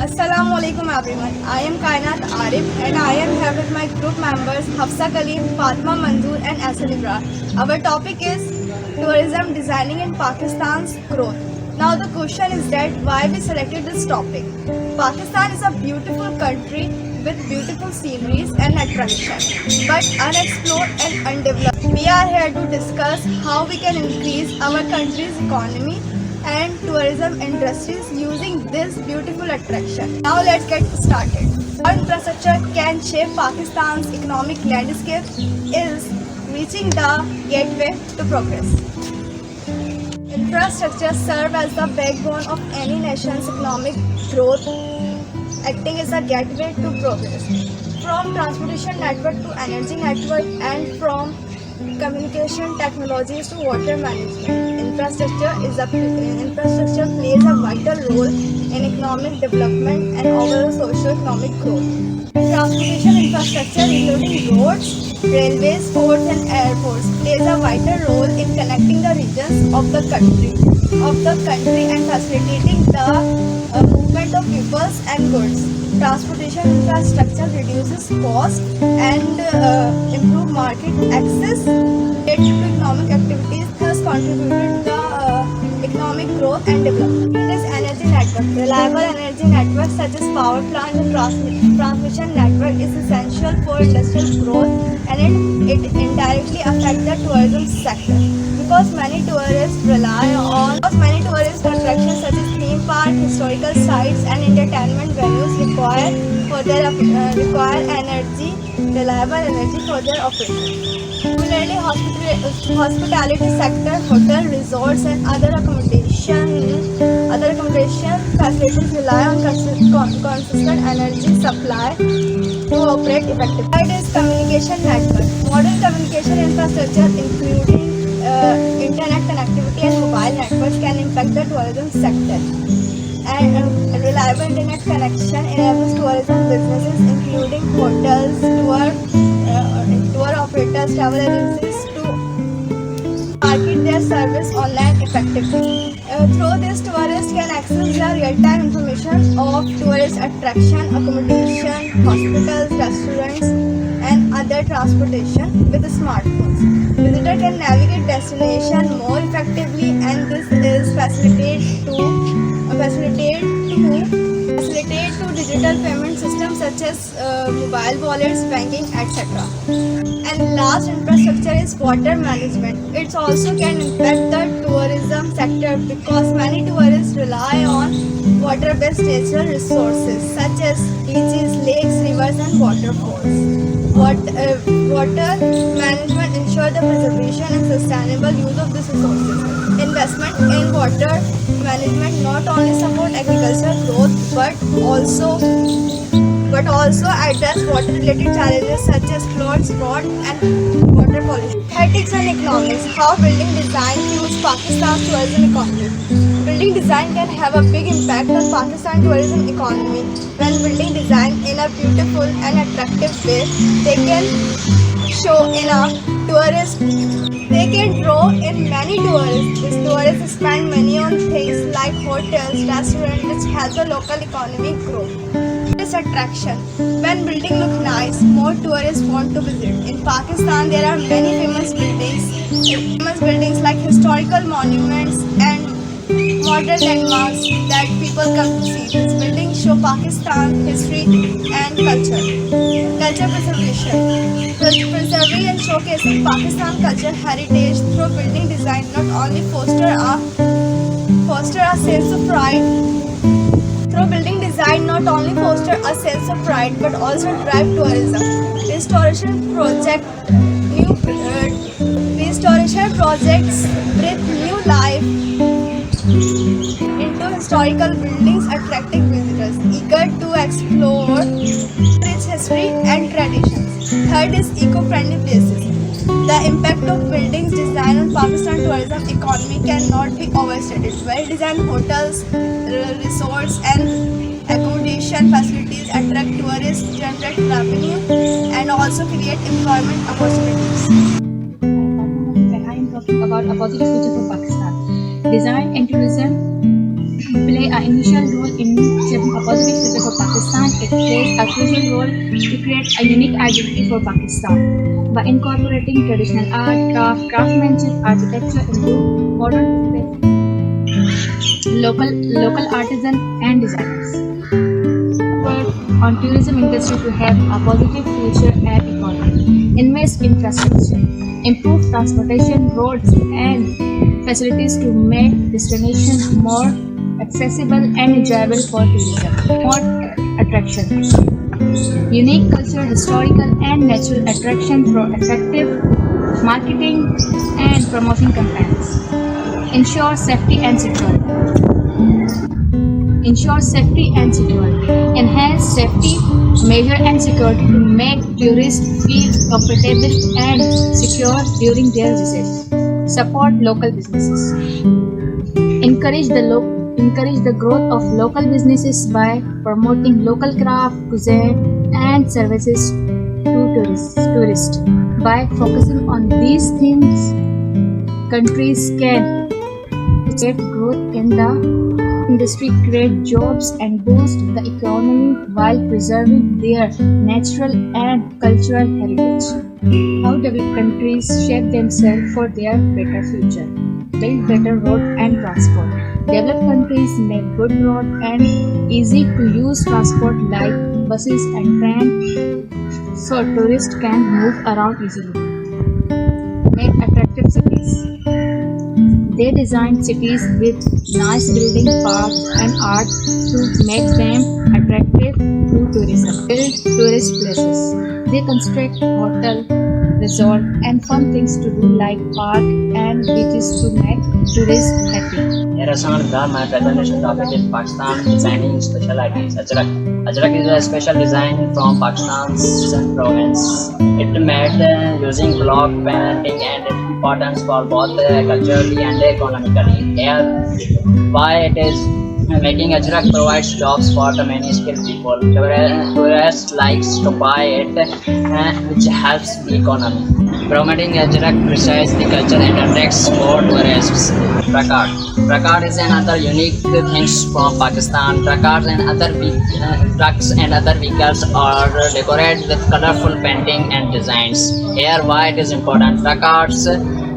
Assalamualaikum everyone. I am Kainat Arif and I am here with my group members Hafsa Kaleem, Fatma Manzoor and Asal Ibra. Our topic is tourism designing in Pakistan's growth. Now the question is that why we selected this topic. Pakistan is a beautiful country with beautiful sceneries and attractions, but unexplored and undeveloped. We are here to discuss how we can increase our country's economy and tourism industries using this beautiful attraction. Now let's get started. How infrastructure can shape Pakistan's economic landscape is reaching the gateway to progress. Infrastructure serves as the backbone of any nation's economic growth, acting as a gateway to progress. From transportation network to energy network and from communication technologies to water management, infrastructure plays a vital role in economic development and overall socio-economic growth. Transportation infrastructure, including roads, railways, ports, and airports, plays a vital role in connecting the regions of the country and facilitating the movement of people and goods. Transportation infrastructure reduces cost and improve market access related to economic activities, thus contributing to the economic growth and development. It is energy network. Reliable energy networks such as power plant and transmission network is essential for industrial growth and it indirectly affects the tourism sector. Because many tourist attractions such as theme parks, historical sites and entertainment venues require reliable energy for their operation. Similarly, hospitality sector, hotel, resorts and other accommodation facilities rely on consistent energy supply to operate effectively. Third is communication network. Modern communication infrastructure including internet connectivity and mobile networks can impact the tourism sector. And reliable internet connection enables tourism businesses including hotels, tour operators, travel agencies to market their service online effectively. Through this, tourists can access the real-time information of tourist attraction, accommodation, hospitals, restaurants, and other transportation with smartphones. Visitor can navigate destination more effectively, and this is facilitate to digital payment systems such as mobile wallets, banking, etc. And last, infrastructure is water management. It also can impact the tourism sector because many tourists rely on water-based natural resources such as beaches, lakes, rivers, and waterfalls. Water management ensures the preservation and sustainable use of these resources. Investment in water management not only support agricultural growth but also address water-related challenges such as floods, drought, and water pollution. Ethics and economics: how building design fuels Pakistan's tourism economy. Building design can have a big impact on Pakistan's tourism economy. When building design in a beautiful and attractive way, they can draw in many tourists. These tourists spend money on things like hotels, restaurants, which help the local economy grow. Tourist attraction. When buildings look nice, more tourists want to visit. In Pakistan, there are many famous buildings like historical monuments and modern landmarks that people come to see. These buildings show Pakistan's history and culture. Culture preservation. Preserving and showcasing Pakistan culture heritage through building design not only foster a sense of pride. Through building design not only foster a sense of pride but also drive tourism. Restoration projects breathe new life into historical buildings, attracting visitors eager to explore its history and traditions. Third is eco-friendly places. The impact of buildings designed on Pakistan tourism economy cannot be overstated. Well-designed hotels, resorts, and accommodation facilities attract tourists, generate revenue, and also create employment opportunities. And I am talking about a positive future for Pakistan. Design and tourism play an initial role in shaping a positive future for Pakistan. It plays a crucial role to create a unique identity for Pakistan by incorporating traditional art, craftsmanship, architecture into modern local artisans and designers. Work on tourism industry to have a positive future and economy. Invest in infrastructure, improve transportation, roads and facilities to make destinations more accessible and enjoyable for tourism. More attraction. Unique cultural, historical and natural attraction for effective marketing and promoting campaigns. Ensure safety and security. Ensure safety and security. Enhance safety measure and security to make tourists feel comfortable and secure during their visits. Support local businesses. Encourage the growth of local businesses by promoting local craft, cuisine, and services to tourists. By focusing on these things, countries can get growth in the industry, create jobs and boost the economy while preserving their natural and cultural heritage. How developed countries shape themselves for their better future. Build better road and transport. Developed countries make good road and easy to use transport like buses and trains so tourists can move around easily. Make attractive cities. They design cities with nice building, parks and art to make them attractive to tourism. Build tourist places. They construct hotel, resort and fun things to do like park and beaches to make tourists happy. My presentation topic is Pakistan designing specialities. Ajrak is a special design from Pakistan's Sindh province. It made using block painting and its importance for both culturally and economically. Here, why it is making Ajrak provides jobs for the many skilled people. Tourists likes to buy it, which helps the economy. Promoting Ajrak preserves the culture and attracts more tourists. Prakard is another unique thing from Pakistan. Prakards and other trucks and other vehicles are decorated with colorful painting and designs. Here, why it is important? Prakards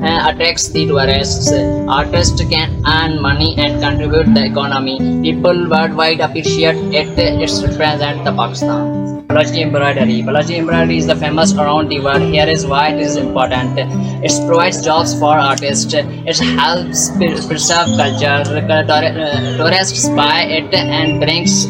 attracts the tourists. Artists can earn money and contribute the economy. People worldwide appreciate it. It represents the Pakistan. Balaji embroidery. Balaji embroidery is the famous around the world. Here is why it is important. It provides jobs for artists. It helps preserve culture. Tourists buy it and brings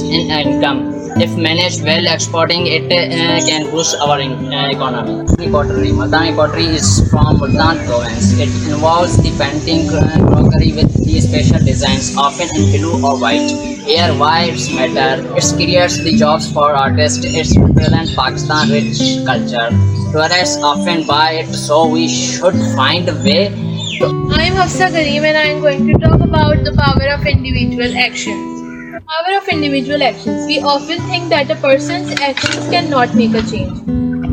in income. If managed well, exporting it can boost our economy. Multani pottery is from Multan province. It involves the painting crockery with the special designs, often in blue or white. Here, why it's matter? It creates the jobs for artists. It represents Pakistan rich culture. Tourists often buy it, so we should find a way. I'm Hafsa Kareem and I'm going to talk about the power of individual actions. Power of individual actions. We often think that a person's actions cannot make a change.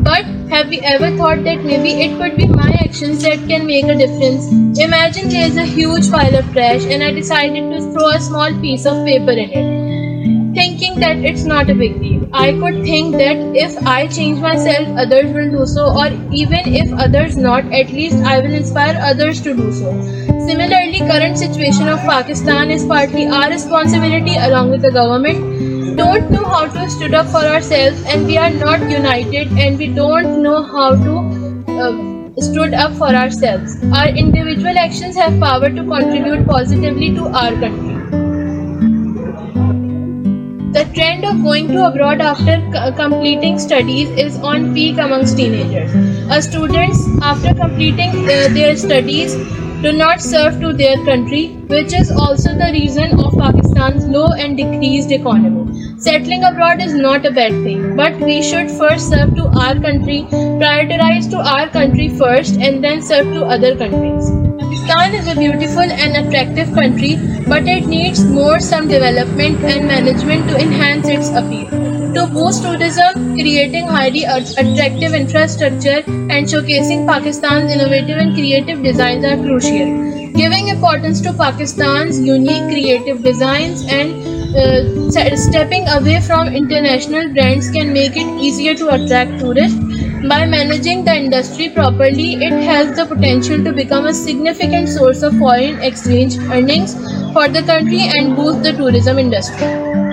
But have we ever thought that maybe it could be my actions that can make a difference? Imagine there is a huge pile of trash and I decided to throw a small piece of paper in it, thinking that it's not a big deal. I could think that if I change myself, others will do so, or even if others not, at least I will inspire others to do so. Similarly, current situation of Pakistan is partly our responsibility along with the government. Don't know how to stood up for ourselves and we are not united and we don't know how to stood up for ourselves. Our individual actions have power to contribute positively to our country. The trend of going to abroad after completing studies is on peak amongst teenagers. Students, after completing their studies, do not serve to their country, which is also the reason of Pakistan's low and decreased economy. Settling abroad is not a bad thing, but we should first serve to our country, prioritize to our country first, and then serve to other countries. Pakistan is a beautiful and attractive country, but it needs some development and management to enhance its appeal. To boost tourism, creating highly attractive infrastructure and showcasing Pakistan's innovative and creative designs are crucial. Giving importance to Pakistan's unique creative designs and stepping away from international brands can make it easier to attract tourists. By managing the industry properly, it has the potential to become a significant source of foreign exchange earnings for the country and boost the tourism industry.